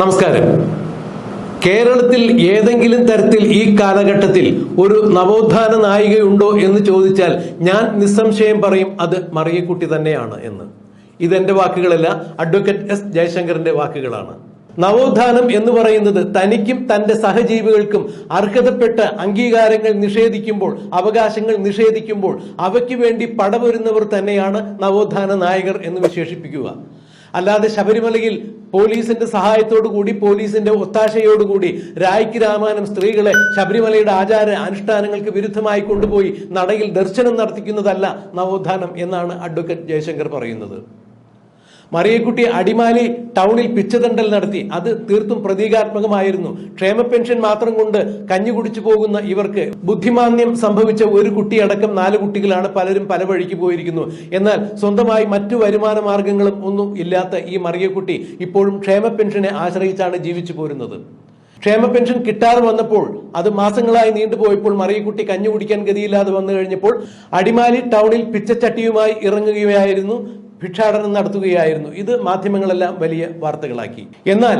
നമസ്കാരം. കേരളത്തിൽ ഏതെങ്കിലും തരത്തിൽ ഈ കാലഘട്ടത്തിൽ ഒരു നവോത്ഥാന നായികയുണ്ടോ എന്ന് ചോദിച്ചാൽ ഞാൻ നിസ്സംശയം പറയും അത് മറിയക്കുട്ടി തന്നെയാണ് എന്ന്. ഇതെന്റെ വാക്കുകളല്ല, അഡ്വക്കേറ്റ് എസ് ജയശങ്കറിന്റെ വാക്കുകളാണ്. നവോത്ഥാനം എന്ന് പറയുന്നത് തനിക്കും തന്റെ സഹജീവികൾക്കും അർഹതപ്പെട്ട അംഗീകാരങ്ങൾ നിഷേധിക്കുമ്പോൾ, അവകാശങ്ങൾ നിഷേധിക്കുമ്പോൾ അവയ്ക്ക് വേണ്ടി പടവരുന്നവർ തന്നെയാണ് നവോത്ഥാന നായകർ എന്ന് വിശേഷിപ്പിക്കുക. അല്ലാതെ ശബരിമലയിൽ പോലീസിന്റെ സഹായത്തോടുകൂടി, പോലീസിന്റെ ഒത്താശയോടുകൂടി രായ്ക്ക് രാമാനം സ്ത്രീകളെ ശബരിമലയുടെ ആചാര അനുഷ്ഠാനങ്ങൾക്ക് വിരുദ്ധമായി കൊണ്ടുപോയി നടയിൽ ദർശനം നടത്തിക്കുന്നതല്ല നവോത്ഥാനം എന്നാണ് അഡ്വക്കേറ്റ് ജയശങ്കർ പറയുന്നത്. മറിയക്കുട്ടി അടിമാലി ടൗണിൽ പിച്ചതണ്ടൽ നടത്തി. അത് തീർത്തും പ്രതീകാത്മകമായിരുന്നു. ക്ഷേമ പെൻഷൻ മാത്രം കൊണ്ട് കഞ്ഞി കുടിച്ചു പോകുന്ന ഇവർക്ക് ബുദ്ധിമാന്ദ്യം സംഭവിച്ച ഒരു കുട്ടിയടക്കം 4 കുട്ടികളാണ്. പലരും പല വഴിക്ക് പോയിരിക്കുന്നു. എന്നാൽ സ്വന്തമായി മറ്റു വരുമാന മാർഗങ്ങളും ഒന്നും ഇല്ലാത്ത ഈ മറിയക്കുട്ടി ഇപ്പോഴും ക്ഷേമ പെൻഷനെ ആശ്രയിച്ചാണ് ജീവിച്ചു പോരുന്നത്. ക്ഷേമ പെൻഷൻ കിട്ടാതെ വന്നപ്പോൾ, അത് മാസങ്ങളായി നീണ്ടുപോയപ്പോൾ, മറിയക്കുട്ടി കഞ്ഞി കുടിക്കാൻ ഗതിയില്ലാതെ വന്നു കഴിഞ്ഞപ്പോൾ അടിമാലി ടൗണിൽ പിച്ചച്ചട്ടിയുമായി ഇറങ്ങുകയായിരുന്നു, ഭിക്ഷാടനം നടത്തുകയായിരുന്നു. ഇത് മാധ്യമങ്ങളെല്ലാം വലിയ വാർത്തകളാക്കി. എന്നാൽ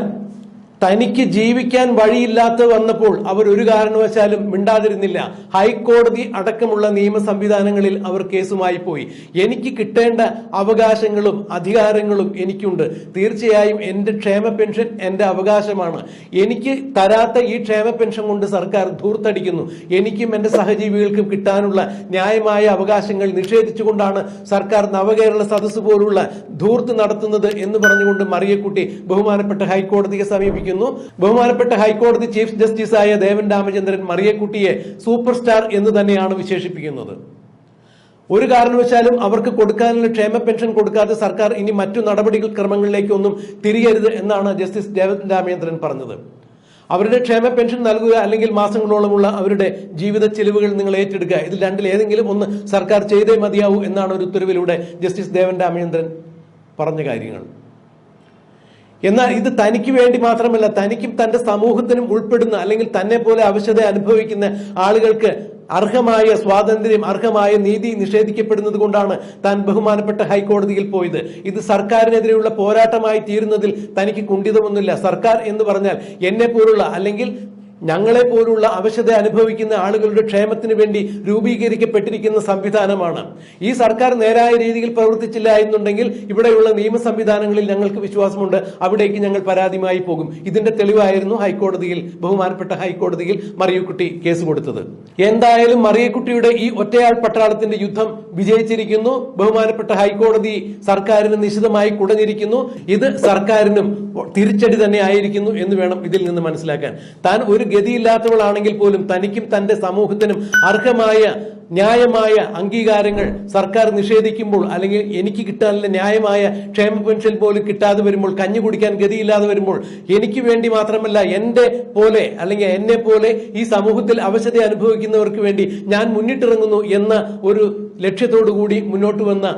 തനിക്ക് ജീവിക്കാൻ വഴിയില്ലാത്ത വന്നപ്പോൾ അവർ ഒരു കാരണവശാലും മിണ്ടാതിരുന്നില്ല. ഹൈക്കോടതി അടക്കമുള്ള നിയമ സംവിധാനങ്ങളിൽ അവർ കേസുമായി പോയി. എനിക്ക് കിട്ടേണ്ട അവകാശങ്ങളും അധികാരങ്ങളും എനിക്കുണ്ട്. തീർച്ചയായും എന്റെ ക്ഷേമ പെൻഷൻ എന്റെ അവകാശമാണ്. എനിക്ക് തരാത്ത ഈ ക്ഷേമ പെൻഷൻ കൊണ്ട് സർക്കാർ ധൂർത്തടിക്കുന്നു. എനിക്കും എന്റെ സഹജീവികൾക്കും കിട്ടാനുള്ള ന്യായമായ അവകാശങ്ങൾ നിഷേധിച്ചുകൊണ്ടാണ് സർക്കാർ നവകേരള സദസ്സ് പോലുള്ള ധൂർത്ത് നടത്തുന്നത് എന്ന് പറഞ്ഞുകൊണ്ട് മറിയക്കുട്ടി ബഹുമാനപ്പെട്ട ഹൈക്കോടതിയെ സമീപിക്കും. ബഹുമാനപ്പെട്ട ഹൈക്കോടതി chief ജസ്റ്റിസായ Devan Ramachandran മറിയക്കുട്ടിയെ super star എന്ന് തന്നെയാണ് വിശേഷിപ്പിക്കുന്നത്. ഒരു കാരണവശാലും അവർക്ക് കൊടുക്കാനുള്ള ക്ഷേമ പെൻഷൻ കൊടുക്കാതെ സർക്കാർ ഇനി മറ്റു നടപടികൾ ക്രമങ്ങളിലേക്കൊന്നും തിരിയരുത് എന്നാണ് ജസ്റ്റിസ് ദേവൻ രാമചന്ദ്രൻ പറഞ്ഞത്. അവരുടെ ക്ഷേമ പെൻഷൻ നൽകുക, അല്ലെങ്കിൽ മാസങ്ങളോളമുള്ള അവരുടെ ജീവിത ചെലവുകൾ നിങ്ങൾ ഏറ്റെടുക്കുക, ഇതിൽ രണ്ടിൽ ഏതെങ്കിലും ഒന്ന് സർക്കാർ ചെയ്തേ മതിയാവൂ എന്നാണ് ഒരു ഉത്തരവിലൂടെ ജസ്റ്റിസ് ദേവൻ രാമചന്ദ്രൻ പറഞ്ഞ കാര്യങ്ങൾ. എന്നാൽ ഇത് തനിക്ക് വേണ്ടി മാത്രമല്ല, തനിക്കും തന്റെ സമൂഹത്തിനും ഉൾപ്പെടുന്ന, അല്ലെങ്കിൽ തന്നെ പോലെ അവശത അനുഭവിക്കുന്ന ആളുകൾക്ക് അർഹമായ സ്വാതന്ത്ര്യം, അർഹമായ നീതി നിഷേധിക്കപ്പെടുന്നത് കൊണ്ടാണ് താൻ ബഹുമാനപ്പെട്ട ഹൈക്കോടതിയിൽ പോയത്. ഇത് സർക്കാരിനെതിരെയുള്ള പോരാട്ടമായി തീരുന്നതിൽ തനിക്ക് കുണ്ഠിതമൊന്നുമില്ല. സർക്കാർ എന്ന് പറഞ്ഞാൽ എന്നെ പോലുള്ള, അല്ലെങ്കിൽ ഞങ്ങളെ പോലുള്ള അവശത അനുഭവിക്കുന്ന ആളുകളുടെ ക്ഷേമത്തിന് വേണ്ടി രൂപീകരിക്കപ്പെട്ടിരിക്കുന്ന സംവിധാനമാണ്. ഈ സർക്കാർ നേരായ രീതിയിൽ പ്രവർത്തിച്ചില്ല എന്നുണ്ടെങ്കിൽ ഇവിടെയുള്ള നിയമ സംവിധാനങ്ങളിൽ ഞങ്ങൾക്ക് വിശ്വാസമുണ്ട്, അവിടേക്ക് ഞങ്ങൾ പരാതിയുമായി പോകും. ഇതിന്റെ തെളിവായിരുന്നു ഹൈക്കോടതിയിൽ, ബഹുമാനപ്പെട്ട ഹൈക്കോടതിയിൽ മറിയക്കുട്ടി കേസ് കൊടുത്തത്. എന്തായാലും മറിയക്കുട്ടിയുടെ ഈ ഒറ്റയാൾ പട്ടാളത്തിന്റെ യുദ്ധം വിജയിച്ചിരിക്കുന്നു. ബഹുമാനപ്പെട്ട ഹൈക്കോടതി സർക്കാരിന് നിശിതമായി കുടഞ്ഞിരിക്കുന്നു. ഇത് സർക്കാരിനും തിരിച്ചടി തന്നെ ആയിരിക്കുന്നു എന്ന് വേണം ഇതിൽ നിന്ന് മനസ്സിലാക്കാൻ. താൻ ഒരു ഗതിയില്ലാത്തവളാണെങ്കിൽ പോലും തനിക്കും തന്റെ സമൂഹത്തിനും അർഹമായ ന്യായമായ അംഗീകാരങ്ങൾ സർക്കാർ നിഷേധിക്കുമ്പോൾ, അല്ലെങ്കിൽ എനിക്ക് കിട്ടാനുള്ള ന്യായമായ ക്ഷേമ പെൻഷൻ പോലും കിട്ടാതെ വരുമ്പോൾ, കഞ്ഞി കുടിക്കാൻ ഗതിയില്ലാതെ വരുമ്പോൾ, എനിക്ക് വേണ്ടി മാത്രമല്ല എന്റെ പോലെ, അല്ലെങ്കിൽ എന്നെ പോലെ ഈ സമൂഹത്തിൽ അവശത അനുഭവിക്കുന്നവർക്ക് വേണ്ടി ഞാൻ മുന്നിട്ടിറങ്ങുന്നു എന്ന ഒരു ലക്ഷ്യത്തോടു കൂടി മുന്നോട്ട് വന്ന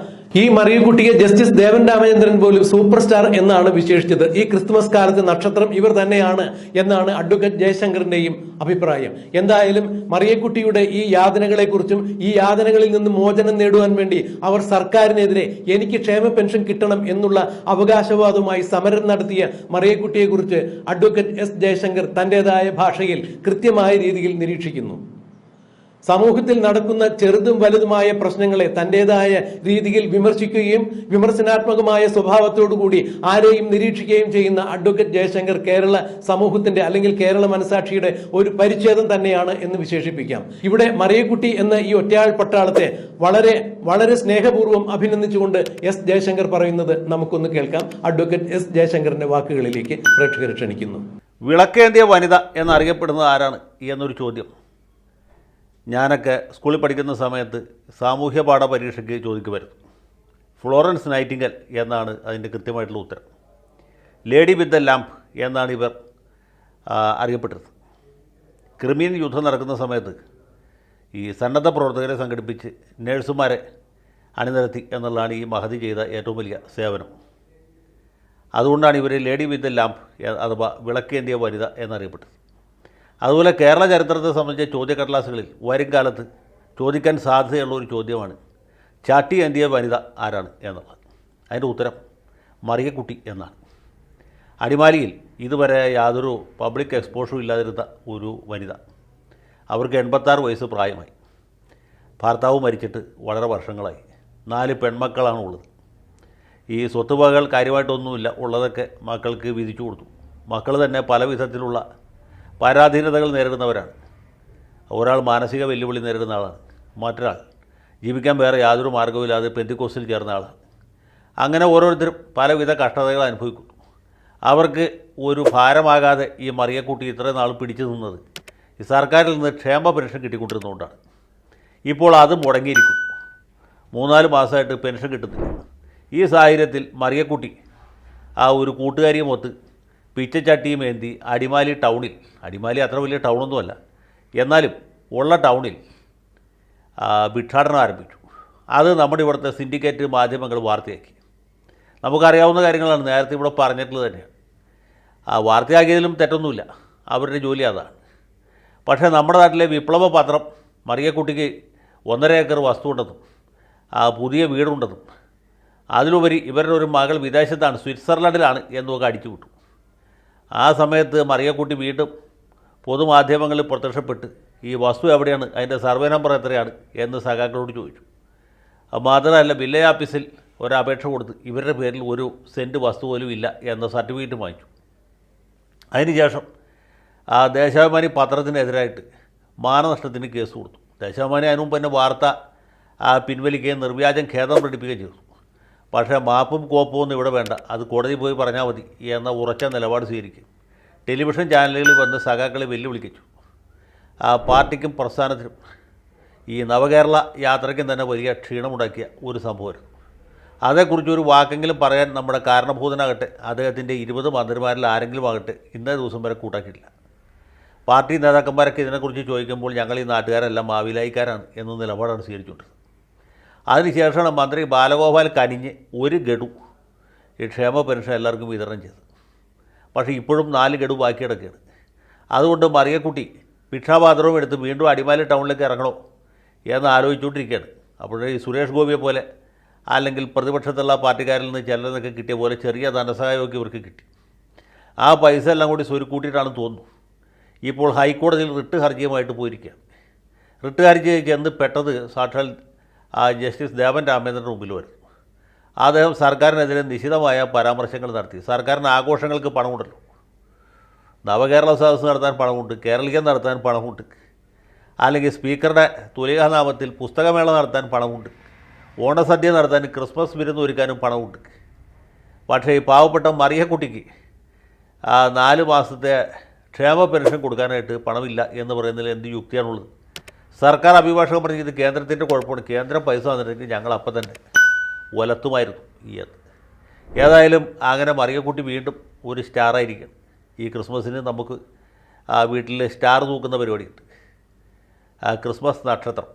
ഈ മറിയക്കുട്ടിയെ ജസ്റ്റിസ് ദേവൻ രാമചന്ദ്രൻ പോലും സൂപ്പർ സ്റ്റാർ എന്നാണ് വിശേഷിച്ചത്. ഈ ക്രിസ്തുമസ് കാലത്ത് നക്ഷത്രം ഇവർ തന്നെയാണ് എന്നാണ് അഡ്വക്കേറ്റ് ജയശങ്കറിന്റെയും അഭിപ്രായം. എന്തായാലും മറിയക്കുട്ടിയുടെ ഈ യാതനകളെക്കുറിച്ചും ഈ യാതനകളിൽ നിന്ന് മോചനം നേടുവാൻ വേണ്ടി അവർ സർക്കാരിനെതിരെ എനിക്ക് ക്ഷേമ പെൻഷൻ കിട്ടണം എന്നുള്ള അവകാശവാദവുമായി സമരം നടത്തിയ മറിയക്കുട്ടിയെക്കുറിച്ച് അഡ്വക്കേറ്റ് എസ് ജയശങ്കർ തന്റേതായ ഭാഷയിൽ കൃത്യമായ രീതിയിൽ നിരീക്ഷിക്കുന്നു. സമൂഹത്തിൽ നടക്കുന്ന ചെറുതും വലുതുമായ പ്രശ്നങ്ങളെ തന്റേതായ രീതിയിൽ വിമർശിക്കുകയും വിമർശനാത്മകമായ സ്വഭാവത്തോടുകൂടി ആരെയും നിരീക്ഷിക്കുകയും ചെയ്യുന്ന അഡ്വക്കേറ്റ് ജയശങ്കർ കേരള സമൂഹത്തിന്റെ, അല്ലെങ്കിൽ കേരള മനസാക്ഷിയുടെ ഒരു പരിച്ഛേദം തന്നെയാണ് എന്ന് വിശേഷിപ്പിക്കാം. ഇവിടെ മറിയക്കുട്ടി എന്ന ഈ ഒറ്റയാൾ പട്ടാളത്തെ വളരെ വളരെ സ്നേഹപൂർവ്വം അഭിനന്ദിച്ചുകൊണ്ട് എസ് ജയശങ്കർ പറയുന്നത് നമുക്കൊന്ന് കേൾക്കാം. അഡ്വക്കേറ്റ് എസ് ജയശങ്കറിന്റെ വാക്കുകളിലേക്ക് പ്രേക്ഷകരെ ക്ഷണിക്കുന്നു. വിളക്കേന്തിയ വനിത എന്നറിയപ്പെടുന്നത് ആരാണ് എന്നൊരു ചോദ്യം ഞാനൊക്കെ സ്കൂളിൽ പഠിക്കുന്ന സമയത്ത് സാമൂഹ്യ പാഠ പരീക്ഷയ്ക്ക് ചോദിക്കുമായിരുന്നു. ഫ്ലോറൻസ് നൈറ്റിംഗൽ എന്നാണ് അതിൻ്റെ കൃത്യമായിട്ടുള്ള ഉത്തരം. ലേഡി വിത്ത് ദ ലാംപ് എന്നാണ് ഇവർ അറിയപ്പെട്ടത്. ക്രിമിയൻ യുദ്ധം നടക്കുന്ന സമയത്ത് ഈ സന്നദ്ധ പ്രവർത്തകരെ സംഘടിപ്പിച്ച് നഴ്സുമാരെ അണിനിരത്തി എന്നുള്ളതാണ് ഈ മഹതി ചെയ്ത ഏറ്റവും വലിയ സേവനം. അതുകൊണ്ടാണ് ഇവർ ലേഡി വിത്ത് ദ ലാംപ് അഥവാ വിളക്കേന്തിയ വനിത എന്നറിയപ്പെട്ടത്. അതുപോലെ കേരള ചരിത്രത്തെ സംബന്ധിച്ച ചോദ്യക്കടലാസുകളിൽ വരും കാലത്ത് ചോദിക്കാൻ സാധ്യതയുള്ള ഒരു ചോദ്യമാണ് ചാട്ടി ഏന്തിയ വനിത ആരാണ് എന്നുള്ളത്. അതിൻ്റെ ഉത്തരം മറിയക്കുട്ടി എന്നാണ്. അടിമാലിയിൽ ഇതുവരെ യാതൊരു പബ്ലിക് എക്സ്പോഷറും ഇല്ലാതിരുന്ന ഒരു വനിത. അവർക്ക് 86 വയസ്സ് പ്രായമായി. ഭർത്താവ് മരിച്ചിട്ട് വളരെ വർഷങ്ങളായി. 4 പെൺമക്കളാണ് ഉള്ളത്. ഈ സ്വത്തുവകകൾ കാര്യമായിട്ടൊന്നുമില്ല, ഉള്ളതൊക്കെ മക്കൾക്ക് വിധിച്ചു കൊടുത്തു. മക്കൾ തന്നെ പല വിധത്തിലുള്ള പരാധീനതകൾ നേരിടുന്നവരാണ്. ഒരാൾ മാനസിക വെല്ലുവിളി നേരിടുന്ന ആളാണ്, മറ്റൊരാൾ ജീവിക്കാൻ വേറെ യാതൊരു മാർഗ്ഗവുമില്ലാതെ പെന്തിക്കോസ്റ്റിൽ ചേർന്ന ആളാണ്. അങ്ങനെ ഓരോരുത്തരും പലവിധ കഷ്ടതകൾ അനുഭവിക്കുന്നു. അവർക്ക് ഒരു ഭാരമാകാതെ ഈ മറിയക്കുട്ടി ഇത്രയും നാൾ പിടിച്ചു നിന്നത് ഈ സർക്കാരിൽ നിന്ന് ക്ഷേമ പെൻഷൻ കിട്ടിക്കൊണ്ടിരുന്നതുകൊണ്ടാണ്. ഇപ്പോൾ അത് മുടങ്ങിയിരിക്കുന്നു. 3-4 മാസമായിട്ട് പെൻഷൻ കിട്ടുന്നില്ല. ഈ സാഹചര്യത്തിൽ മറിയക്കുട്ടി ആ ഒരു കൂട്ടുകാരിയുമൊത്ത് പിച്ചച്ചട്ടിയും ഏന്തി അടിമാലി ടൗണിൽ, അടിമാലി അത്ര വലിയ ടൗണൊന്നുമല്ല, എന്നാലും ഉള്ള ടൗണിൽ ഭിക്ഷാടനം ആരംഭിച്ചു. അത് നമ്മുടെ ഇവിടുത്തെ സിൻഡിക്കേറ്റ് മാധ്യമങ്ങൾ വാർത്തയാക്കി. നമുക്കറിയാവുന്ന കാര്യങ്ങളാണ്, നേരത്തെ ഇവിടെ പറഞ്ഞിട്ടുള്ളത് തന്നെയാണ്. വാർത്തയാക്കിയതിലും തെറ്റൊന്നുമില്ല, അവരുടെ ജോലി അതാണ്. പക്ഷേ നമ്മുടെ നാട്ടിലെ വിപ്ലവ പത്രം മറിയക്കുട്ടിക്ക് 1.5 ഏക്കർ വസ്തുണ്ടെന്നും പുതിയ വീടുണ്ടെന്നും അതിലുപരി ഇവരുടെ ഒരു മകൾ വിദേശത്താണ്, സ്വിറ്റ്സർലൻഡിലാണ് എന്നൊക്കെ അടിച്ചു വിട്ടു. ആ സമയത്ത് മറിയക്കുട്ടി വീണ്ടും പൊതുമാധ്യമങ്ങളിൽ പ്രത്യക്ഷപ്പെട്ട് ഈ വസ്തു എവിടെയാണ്, അതിൻ്റെ സർവേ നമ്പർ എത്രയാണ് എന്ന് സഖാക്കളോട് ചോദിച്ചു. മാത്രമല്ല വില്ലേജ് ഓഫീസിൽ ഒരപേക്ഷ കൊടുത്ത് ഇവരുടെ പേരിൽ 1 സെൻറ്റ് വസ്തു പോലും ഇല്ല എന്ന സർട്ടിഫിക്കറ്റ് വാങ്ങിച്ചു. അതിനുശേഷം ദേശാഭിമാനി പത്രത്തിനെതിരായിട്ട് മാനനഷ്ടത്തിന് കേസ് കൊടുത്തു. ദേശാഭിമാനി അതിനു മുമ്പ് തന്നെ വാർത്ത പിൻവലിക്കുകയും നിർവ്യാജം ഖേദം പ്രകടിപ്പിക്കുകയും ചെയ്തു. പക്ഷേ മാപ്പും കോപ്പും ഒന്നും ഇവിടെ വേണ്ട, അത് കോടതിയിൽ പോയി പറഞ്ഞാൽ മതി എന്ന ഉറച്ച നിലപാട് സ്വീകരിക്കും. ടെലിവിഷൻ ചാനലുകളിൽ വന്ന് സഖാക്കളെ വെല്ലുവിളിച്ചു. പാർട്ടിക്കും പ്രസ്ഥാനത്തിനും ഈ നവകേരള യാത്രയ്ക്കും തന്നെ വലിയ ക്ഷീണമുണ്ടാക്കിയ ഒരു സംഭവമായിരുന്നു. അതേക്കുറിച്ച് ഒരു വാക്കെങ്കിലും പറയാൻ നമ്മുടെ കാരണഭൂതനാകട്ടെ അദ്ദേഹത്തിൻ്റെ 20 മന്ത്രിമാരിൽ ആരെങ്കിലും ആകട്ടെ ഇന്നേ ദിവസം വരെ കൂട്ടാക്കിയിട്ടില്ല. പാർട്ടി നേതാക്കന്മാരൊക്കെ ഇതിനെക്കുറിച്ച് ചോദിക്കുമ്പോൾ ഞങ്ങൾ ഈ നാട്ടുകാരെല്ലാം മാവിലായിക്കാരാണ് എന്ന നിലപാടാണ് സ്വീകരിച്ചുകൊണ്ടിരുന്നത്. അതിനുശേഷമാണ് മന്ത്രി ബാലഗോപാൽ കനിഞ്ഞ് 1 ഗഡു ഈ ക്ഷേമ പെൻഷൻ എല്ലാവർക്കും വിതരണം ചെയ്തത്. പക്ഷേ ഇപ്പോഴും 4 ഗഡു ബാക്കി കിടക്കുകയാണ്. അതുകൊണ്ട് മറിയക്കുട്ടി ഭിക്ഷാപാത്രവും എടുത്ത് വീണ്ടും അടിമാലി ടൗണിലേക്ക് ഇറങ്ങണോ എന്ന് ആലോചിച്ചുകൊണ്ടിരിക്കുകയാണ്. അപ്പോഴേ ഈ സുരേഷ് ഗോപിയെ പോലെ അല്ലെങ്കിൽ പ്രതിപക്ഷത്തുള്ള പാർട്ടിക്കാരിൽ നിന്ന് ചിലരൊക്കെ കിട്ടിയ പോലെ ചെറിയ ധനസഹായമൊക്കെ ഇവർക്ക് കിട്ടി. ആ പൈസ എല്ലാം കൂടി സ്വരുക്കൂട്ടിയിട്ടാണ് തോന്നുന്നു ഇപ്പോൾ ഹൈക്കോടതിയിൽ റിട്ട് ഹർജിയുമായിട്ട് പോയിരിക്കുകയാണ്. റിട്ട് ഹർജി ചെന്ന് പെട്ടത് സാക്ഷാൽ ജസ്റ്റിസ് ദേവൻ രാമേന്ദ്രൻ്റെ മുമ്പിൽ വരുന്നു. അദ്ദേഹം സർക്കാരിനെതിരെ നിശിതമായ പരാമർശങ്ങൾ നടത്തി. സർക്കാരിന് ആഘോഷങ്ങൾക്ക് പണമുണ്ടല്ലോ, നവകേരള സദസ്സ് നടത്താൻ പണമുണ്ട്, കേരളീയം നടത്താൻ പണമുണ്ട്, അല്ലെങ്കിൽ സ്പീക്കറുടെ തുലികാനാമത്തിൽ പുസ്തകമേള നടത്താൻ പണമുണ്ട്, ഓണസദ്യ നടത്താൻ ക്രിസ്മസ് വിരുന്ന് ഒരുക്കാനും പണമുണ്ട്. പക്ഷേ ഈ പാവപ്പെട്ട മറിയക്കുട്ടിക്ക് 4 മാസത്തെ ക്ഷേമ പെൻഷൻ കൊടുക്കാനായിട്ട് പണമില്ല എന്ന് പറയുന്നതിൽ എന്ത് യുക്തിയാണുള്ളത്? സർക്കാർ അഭിഭാഷകൻ പറഞ്ഞ് ഇത് കേന്ദ്രത്തിൻ്റെ കുഴപ്പമാണ്, കേന്ദ്രം പൈസ വന്നിട്ടുണ്ടെങ്കിൽ ഞങ്ങൾ അപ്പം തന്നെ ഒലത്തുമായിരുന്നു ഏതായാലും അങ്ങനെ മറിയക്കുട്ടി വീണ്ടും ഒരു സ്റ്റാറായിരിക്കണം. ഈ ക്രിസ്മസിന് നമുക്ക് വീട്ടിൽ സ്റ്റാർ തൂക്കുന്ന പരിപാടിയുണ്ട്, ക്രിസ്മസ് നക്ഷത്രം.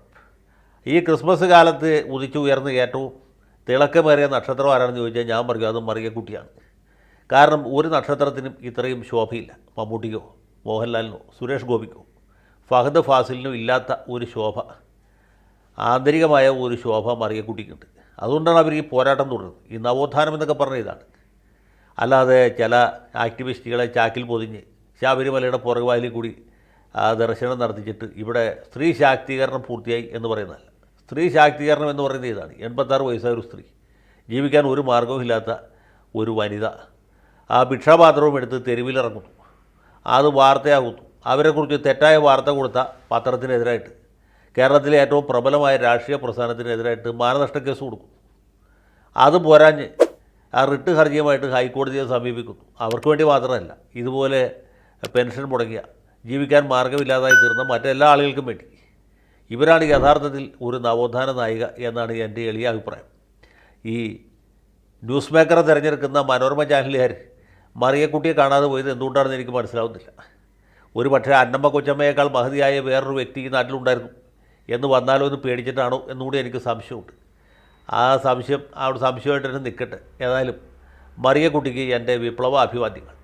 ഈ ക്രിസ്മസ് കാലത്ത് ഉദിച്ചു ഉയർന്ന് ഏറ്റവും തിളക്കമേറിയ നക്ഷത്രം ആരാണെന്ന് ചോദിച്ചാൽ ഞാൻ പറയും അത് മറിയക്കുട്ടിയാണ്. കാരണം ഒരു നക്ഷത്രത്തിനും ഇത്രയും ശോഭയില്ല. മമ്മൂട്ടിക്കോ മോഹൻലാലിനോ സുരേഷ് ഗോപിക്കോ ഫഹദ് ഫാസിലിനും ഇല്ലാത്ത ഒരു ശോഭ, ആന്തരികമായ ഒരു ശോഭ മറിയക്കുട്ടിക്കുണ്ട്. അതുകൊണ്ടാണ് അവർ ഈ പോരാട്ടം തുടരുന്നത്. ഈ നവോത്ഥാനം എന്നൊക്കെ പറഞ്ഞ ഇതാണ്. അല്ലാതെ ചില ആക്ടിവിസ്റ്റുകളെ ചാക്കിൽ പൊതിഞ്ഞ് ശബരിമലയുടെ പുറകുവാലിൽ കൂടി ദർശനം നടത്തിച്ചിട്ട് ഇവിടെ സ്ത്രീ ശാക്തീകരണം പൂർത്തിയായി എന്ന് പറയുന്നതല്ല. സ്ത്രീ ശാക്തീകരണം എന്ന് പറയുന്നത് ഇതാണ്. 86 വയസ്സായ ഒരു സ്ത്രീ, ജീവിക്കാൻ ഒരു മാർഗവുമില്ലാത്ത ഒരു വനിത ആ ഭിക്ഷാപാത്രവും എടുത്ത് തെരുവിലിറങ്ങുന്നു, അത് വാർത്തയാകുന്നു. അവരെക്കുറിച്ച് തെറ്റായ വാർത്ത കൊടുത്ത പത്രത്തിനെതിരായിട്ട്, കേരളത്തിലെ ഏറ്റവും പ്രബലമായ രാഷ്ട്രീയ പ്രസ്ഥാനത്തിനെതിരായിട്ട് മാനനഷ്ട കേസ് കൊടുക്കും. അത് പോരാഞ്ഞ് ആ റിട്ട് ഹർജിയുമായിട്ട് ഹൈക്കോടതിയെ സമീപിക്കുന്നു. അവർക്ക് വേണ്ടി മാത്രമല്ല, ഇതുപോലെ പെൻഷൻ മുടങ്ങിയ ജീവിക്കാൻ മാർഗമില്ലാതായി തീർന്ന മറ്റെല്ലാ ആളുകൾക്കും വേണ്ടി. ഇവരാണ് യഥാർത്ഥത്തിൽ ഒരു നവോത്ഥാന നായിക എന്നാണ് എൻ്റെ എളിയ അഭിപ്രായം. ഈ ന്യൂസ് മേക്കറെ തിരഞ്ഞെടുക്കുന്ന മനോരമ ചാനലുകാർ മറിയക്കുട്ടിയെ കാണാതെ പോയത് എന്തുകൊണ്ടാണെന്ന് എനിക്ക് മനസ്സിലാവുന്നില്ല. ഒരു പക്ഷേ അന്നമ്മ കൊച്ചമ്മയേക്കാൾ മഹതിയായ വേറൊരു വ്യക്തി ഈ നാട്ടിലുണ്ടായിരുന്നു എന്ന് വന്നാലോ എന്ന് പേടിച്ചിട്ടാണോ എന്നുകൂടി എനിക്ക് സംശയമുണ്ട്. ആ സംശയമായിട്ട് തന്നെ നിൽക്കട്ടെ. ഏതായാലും മറിയക്കുട്ടിക്ക് എൻ്റെ വിപ്ലവ അഭിവാദ്യങ്ങൾ.